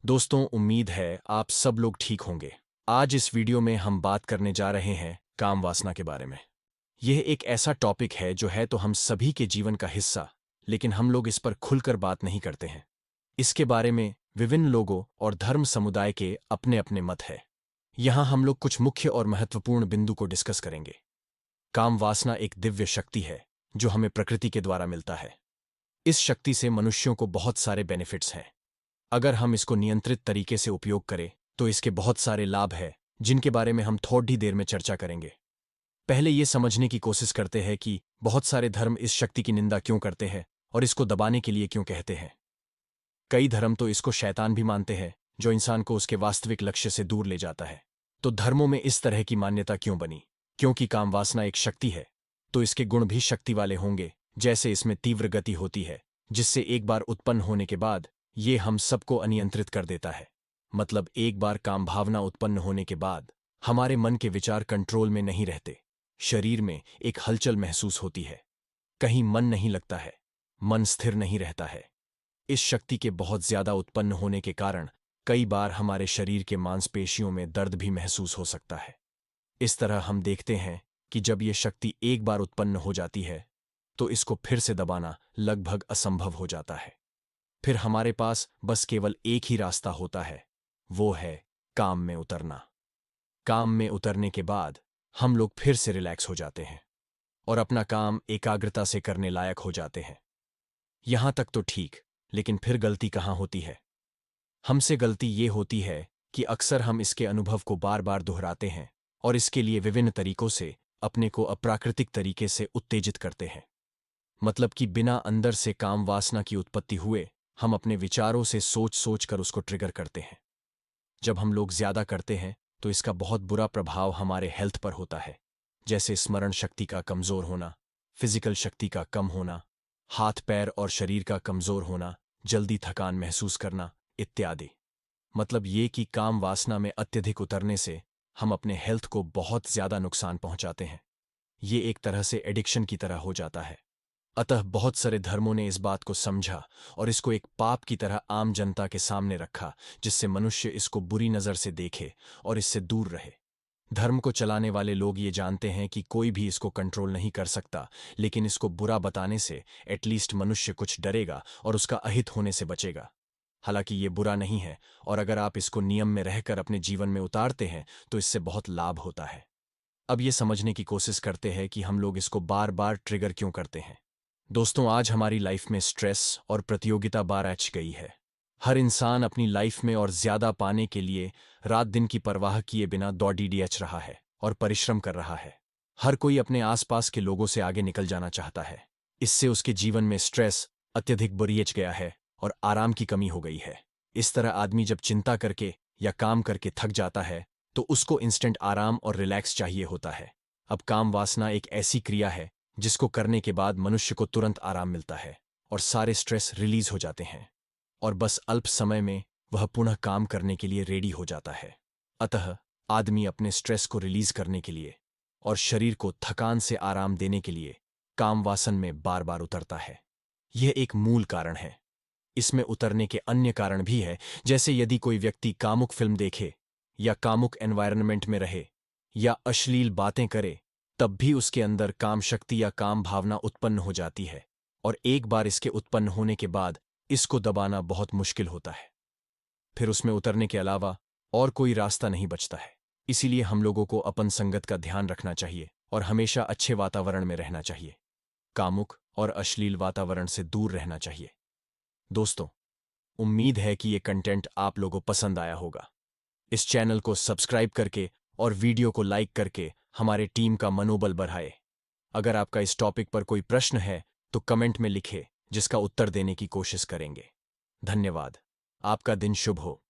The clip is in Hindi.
दोस्तों, उम्मीद है आप सब लोग ठीक होंगे। आज इस वीडियो में हम बात करने जा रहे हैं काम वासना के बारे में। यह एक ऐसा टॉपिक है जो है तो हम सभी के जीवन का हिस्सा, लेकिन हम लोग इस पर खुलकर बात नहीं करते हैं। इसके बारे में विभिन्न लोगों और धर्म समुदाय के अपने अपने मत है। यहाँ हम लोग कुछ मुख्य और महत्वपूर्ण बिंदु को डिस्कस करेंगे। काम वासना एक दिव्य शक्ति है जो हमें प्रकृति के द्वारा मिलता है। इस शक्ति से मनुष्यों को बहुत सारे बेनिफिट्स हैं। अगर हम इसको नियंत्रित तरीके से उपयोग करें तो इसके बहुत सारे लाभ हैं, जिनके बारे में हम थोड़ी देर में चर्चा करेंगे। पहले ये समझने की कोशिश करते हैं कि बहुत सारे धर्म इस शक्ति की निंदा क्यों करते हैं और इसको दबाने के लिए क्यों कहते हैं। कई धर्म तो इसको शैतान भी मानते हैं, जो इंसान को उसके वास्तविक लक्ष्य से दूर ले जाता है। तो धर्मों में इस तरह की मान्यता क्यों बनी? क्योंकि काम वासना एक शक्ति है, तो इसके गुण भी शक्ति वाले होंगे। जैसे इसमें तीव्र गति होती है, जिससे एक बार उत्पन्न होने के बाद ये हम सबको अनियंत्रित कर देता है। मतलब एक बार काम भावना उत्पन्न होने के बाद हमारे मन के विचार कंट्रोल में नहीं रहते। शरीर में एक हलचल महसूस होती है, कहीं मन नहीं लगता है, मन स्थिर नहीं रहता है। इस शक्ति के बहुत ज्यादा उत्पन्न होने के कारण कई बार हमारे शरीर के मांसपेशियों में दर्द भी महसूस हो सकता है। इस तरह हम देखते हैं कि जब ये शक्ति एक बार उत्पन्न हो जाती है तो इसको फिर से दबाना लगभग असंभव हो जाता है। फिर हमारे पास बस केवल एक ही रास्ता होता है, वो है काम में उतरना। काम में उतरने के बाद हम लोग फिर से रिलैक्स हो जाते हैं और अपना काम एकाग्रता से करने लायक हो जाते हैं। यहां तक तो ठीक, लेकिन फिर गलती कहां होती है? हमसे गलती ये होती है कि अक्सर हम इसके अनुभव को बार बार दोहराते हैं और इसके लिए विभिन्न तरीकों से अपने को अप्राकृतिक तरीके से उत्तेजित करते हैं। मतलब कि बिना अंदर से काम वासना की उत्पत्ति हुए हम अपने विचारों से सोच सोच कर उसको ट्रिगर करते हैं। जब हम लोग ज्यादा करते हैं तो इसका बहुत बुरा प्रभाव हमारे हेल्थ पर होता है, जैसे स्मरण शक्ति का कमजोर होना, फिजिकल शक्ति का कम होना, हाथ पैर और शरीर का कमजोर होना, जल्दी थकान महसूस करना इत्यादि। मतलब ये कि काम वासना में अत्यधिक उतरने से हम अपने हेल्थ को बहुत ज्यादा नुकसान पहुंचाते हैं। ये एक तरह से एडिक्शन की तरह हो जाता है। अतः बहुत सारे धर्मों ने इस बात को समझा और इसको एक पाप की तरह आम जनता के सामने रखा, जिससे मनुष्य इसको बुरी नजर से देखे और इससे दूर रहे। धर्म को चलाने वाले लोग ये जानते हैं कि कोई भी इसको कंट्रोल नहीं कर सकता, लेकिन इसको बुरा बताने से एटलीस्ट मनुष्य कुछ डरेगा और उसका अहित होने से बचेगा। हालांकि ये बुरा नहीं है, और अगर आप इसको नियम में रहकर अपने जीवन में उतारते हैं तो इससे बहुत लाभ होता है। अब ये समझने की कोशिश करते हैं कि हम लोग इसको बार बार ट्रिगर क्यों करते हैं। दोस्तों, आज हमारी लाइफ में स्ट्रेस और प्रतियोगिता बार आ गई है। हर इंसान अपनी लाइफ में और ज्यादा पाने के लिए रात दिन की परवाह किए बिना दौड़ रहा है और परिश्रम कर रहा है। हर कोई अपने आसपास के लोगों से आगे निकल जाना चाहता है। इससे उसके जीवन में स्ट्रेस अत्यधिक बढ़ गया है और आराम की कमी हो गई है। इस तरह आदमी जब चिंता करके या काम करके थक जाता है तो उसको इंस्टेंट आराम और रिलैक्स चाहिए होता है। अब काम वासना एक ऐसी क्रिया है जिसको करने के बाद मनुष्य को तुरंत आराम मिलता है और सारे स्ट्रेस रिलीज हो जाते हैं और बस अल्प समय में वह पुनः काम करने के लिए रेडी हो जाता है। अतः आदमी अपने स्ट्रेस को रिलीज करने के लिए और शरीर को थकान से आराम देने के लिए काम वासन में बार बार उतरता है। यह एक मूल कारण है। इसमें उतरने के अन्य कारण भी है, जैसे यदि कोई व्यक्ति कामुक फिल्म देखे या कामुक एनवायरनमेंट में रहे या अश्लील बातें करे, तब भी उसके अंदर काम शक्ति या काम भावना उत्पन्न हो जाती है और एक बार इसके उत्पन्न होने के बाद इसको दबाना बहुत मुश्किल होता है। फिर उसमें उतरने के अलावा और कोई रास्ता नहीं बचता है। इसीलिए हम लोगों को अपन संगत का ध्यान रखना चाहिए और हमेशा अच्छे वातावरण में रहना चाहिए। कामुक और अश्लील वातावरण से दूर रहना चाहिए। दोस्तों, उम्मीद है कि ये कंटेंट आप लोगों को पसंद आया होगा। इस चैनल को सब्सक्राइब करके और वीडियो को लाइक करके हमारे टीम का मनोबल बढ़ाए। अगर आपका इस टॉपिक पर कोई प्रश्न है तो कमेंट में लिखे, जिसका उत्तर देने की कोशिश करेंगे। धन्यवाद। आपका दिन शुभ हो।